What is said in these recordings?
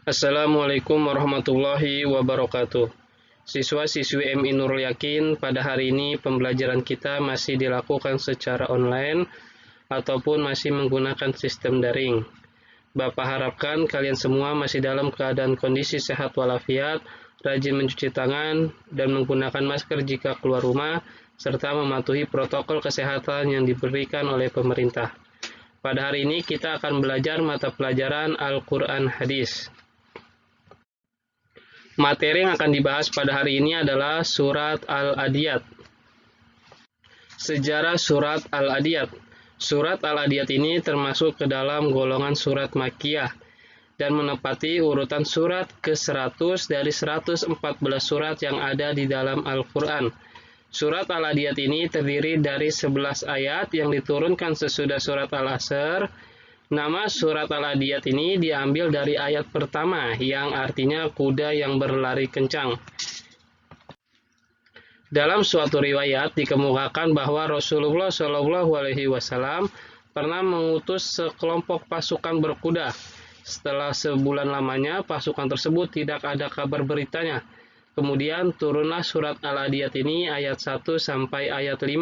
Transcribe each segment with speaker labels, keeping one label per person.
Speaker 1: Assalamualaikum warahmatullahi wabarakatuh. Siswa-siswi MI Nurul Yakin, pada hari ini pembelajaran kita masih dilakukan secara online ataupun masih menggunakan sistem daring. Bapak harapkan kalian semua masih dalam keadaan kondisi sehat walafiat, rajin mencuci tangan, dan menggunakan masker jika keluar rumah, serta mematuhi protokol kesehatan yang diberikan oleh pemerintah. Pada hari ini kita akan belajar mata pelajaran Al-Quran Hadis. Materi yang akan dibahas pada hari ini adalah Surat Al-Adiyat. Sejarah Surat Al-Adiyat. Surat Al-Adiyat ini termasuk ke dalam golongan surat Makkiyah dan menepati urutan surat ke-100 dari 114 surat yang ada di dalam Al-Quran. Surat Al-Adiyat ini terdiri dari 11 ayat yang diturunkan sesudah surat Al-Asr. Nama surat Al-Adiyat ini diambil dari ayat pertama yang artinya kuda yang berlari kencang. Dalam suatu riwayat dikemukakan bahwa Rasulullah SAW pernah mengutus sekelompok pasukan berkuda. Setelah sebulan lamanya pasukan tersebut tidak ada kabar beritanya. Kemudian turunlah surat Al-Adiyat ini ayat 1 sampai ayat 5.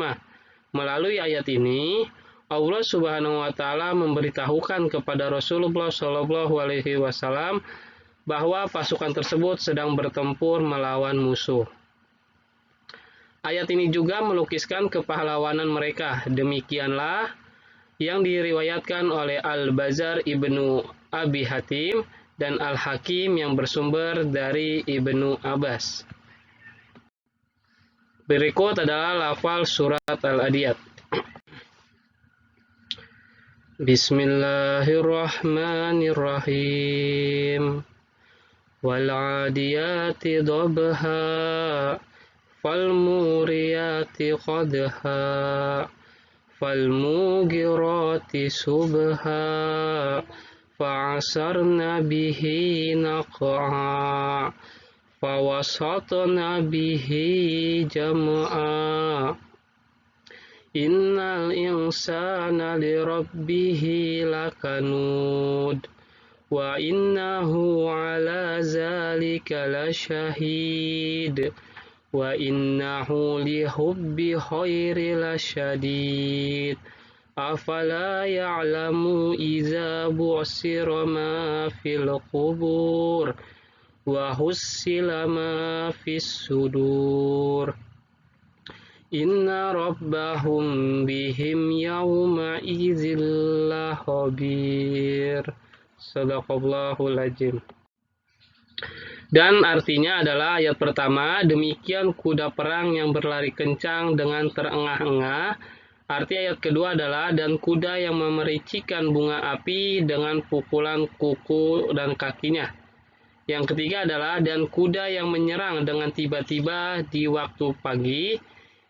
Speaker 1: Melalui ayat ini Allah Subhanahu wa Ta'ala memberitahukan kepada Rasulullah SAW bahwa pasukan tersebut sedang bertempur melawan musuh. Ayat ini juga melukiskan kepahlawanan mereka. Demikianlah yang diriwayatkan oleh Al-Bazar Ibnu Abi Hatim dan Al-Hakim yang bersumber dari Ibnu Abbas. Berikut adalah lafal surat Al-Adiyat. Bismillahirrahmanirrahim. Wal-'adiyati dhabha, fal-muriyati qadha, fal-mughirati subha, fa'asarna bihi naq'a, fawasatna bihi jam'a. Innal insana lirabbihi lakanud wa innahu ala zalika lasyahid wa innahu lihubbi khairi lasyadid afala ya'lamu iza bu'sira ma fil qubur wa hussila ma fis sudur. Inna rabbahum bihim yawma idzil khabir. Shadaqallahul azim. Dan artinya adalah ayat pertama, demikian kuda perang yang berlari kencang dengan terengah-engah. Arti ayat kedua adalah dan kuda yang memericikan bunga api dengan pukulan kuku dan kakinya. Yang ketiga adalah dan kuda yang menyerang dengan tiba-tiba di waktu pagi.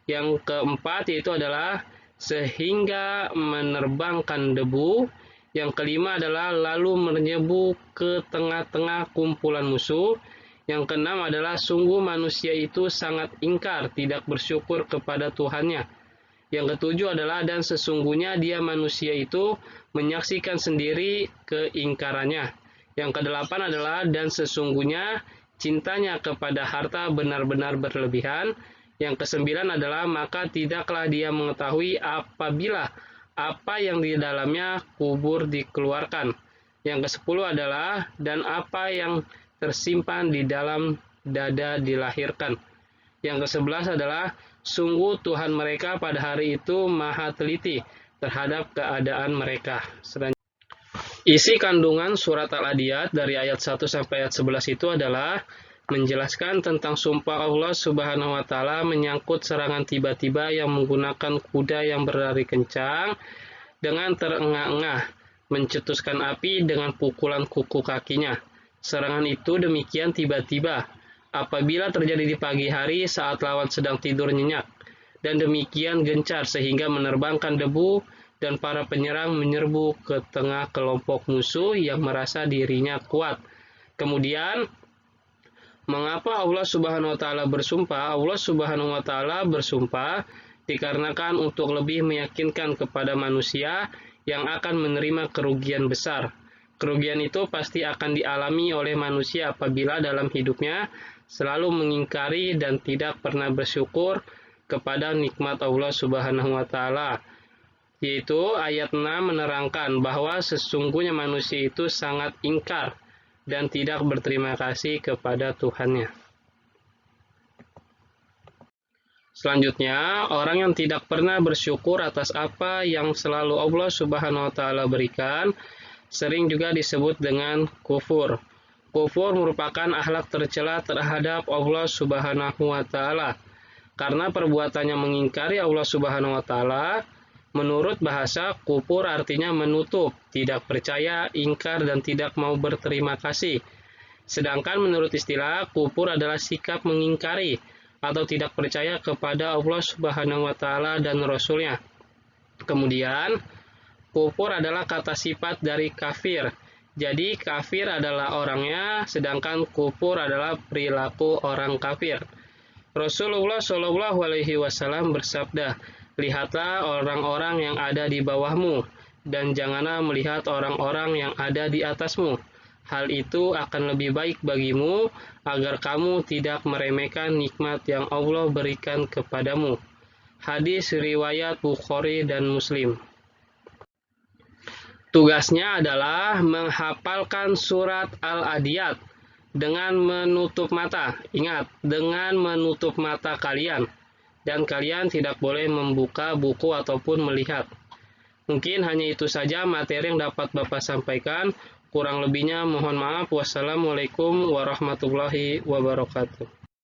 Speaker 1: Yang keempat yaitu adalah sehingga menerbangkan debu. Yang kelima adalah lalu menyebu ke tengah-tengah kumpulan musuh. Yang keenam adalah sungguh manusia itu sangat ingkar, tidak bersyukur kepada Tuhannya. Yang ketujuh adalah dan sesungguhnya dia manusia itu menyaksikan sendiri keingkarannya. Yang kedelapan adalah dan sesungguhnya cintanya kepada harta benar-benar berlebihan. Yang kesembilan adalah maka tidaklah dia mengetahui apabila apa yang di dalamnya kubur dikeluarkan. Yang kesepuluh adalah dan apa yang tersimpan di dalam dada dilahirkan. Yang kesebelas adalah sungguh Tuhan mereka pada hari itu maha teliti terhadap keadaan mereka. Isi kandungan surat Al-Adiyat dari ayat 1 sampai ayat 11 itu adalah menjelaskan tentang sumpah Allah Subhanahu wa Ta'ala menyangkut serangan tiba-tiba yang menggunakan kuda yang berlari kencang dengan terengah-engah, mencetuskan api dengan pukulan kuku kakinya. Serangan itu demikian tiba-tiba, apabila terjadi di pagi hari saat lawan sedang tidur nyenyak, dan demikian gencar sehingga menerbangkan debu dan para penyerang menyerbu ke tengah kelompok musuh yang merasa dirinya kuat. Kemudian mengapa Allah Subhanahu wa Ta'ala bersumpah? Allah Subhanahu wa Ta'ala bersumpah dikarenakan untuk lebih meyakinkan kepada manusia yang akan menerima kerugian besar. Kerugian itu pasti akan dialami oleh manusia apabila dalam hidupnya selalu mengingkari dan tidak pernah bersyukur kepada nikmat Allah Subhanahu wa taala. Yaitu ayat 6 menerangkan bahwa sesungguhnya manusia itu sangat ingkar dan tidak berterima kasih kepada Tuhannya. Selanjutnya, orang yang tidak pernah bersyukur atas apa yang selalu Allah Subhanahu wa taala berikan sering juga disebut dengan kufur. Kufur merupakan akhlak tercela terhadap Allah Subhanahu wa taala. Karena perbuatannya mengingkari Allah Subhanahu wa taala, menurut bahasa kufur artinya menutup, tidak percaya, ingkar dan tidak mau berterima kasih. Sedangkan menurut istilah kufur adalah sikap mengingkari atau tidak percaya kepada Allah Subhanahu wa taala dan Rasul-Nya. Kemudian kufur adalah kata sifat dari kafir. Jadi kafir adalah orangnya, sedangkan kufur adalah perilaku orang kafir. Rasulullah Shallallahu Alaihi Wasallam bersabda, lihatlah orang-orang yang ada di bawahmu, dan janganlah melihat orang-orang yang ada di atasmu. Hal itu akan lebih baik bagimu, agar kamu tidak meremehkan nikmat yang Allah berikan kepadamu. Hadis riwayat Bukhari dan Muslim. Tugasnya adalah menghafalkan surat Al-Adiyat dengan menutup mata. Ingat, dengan menutup mata kalian. Dan kalian tidak boleh membuka buku ataupun melihat. Mungkin hanya itu saja materi yang dapat Bapak sampaikan. Kurang lebihnya mohon maaf. Wassalamualaikum warahmatullahi wabarakatuh.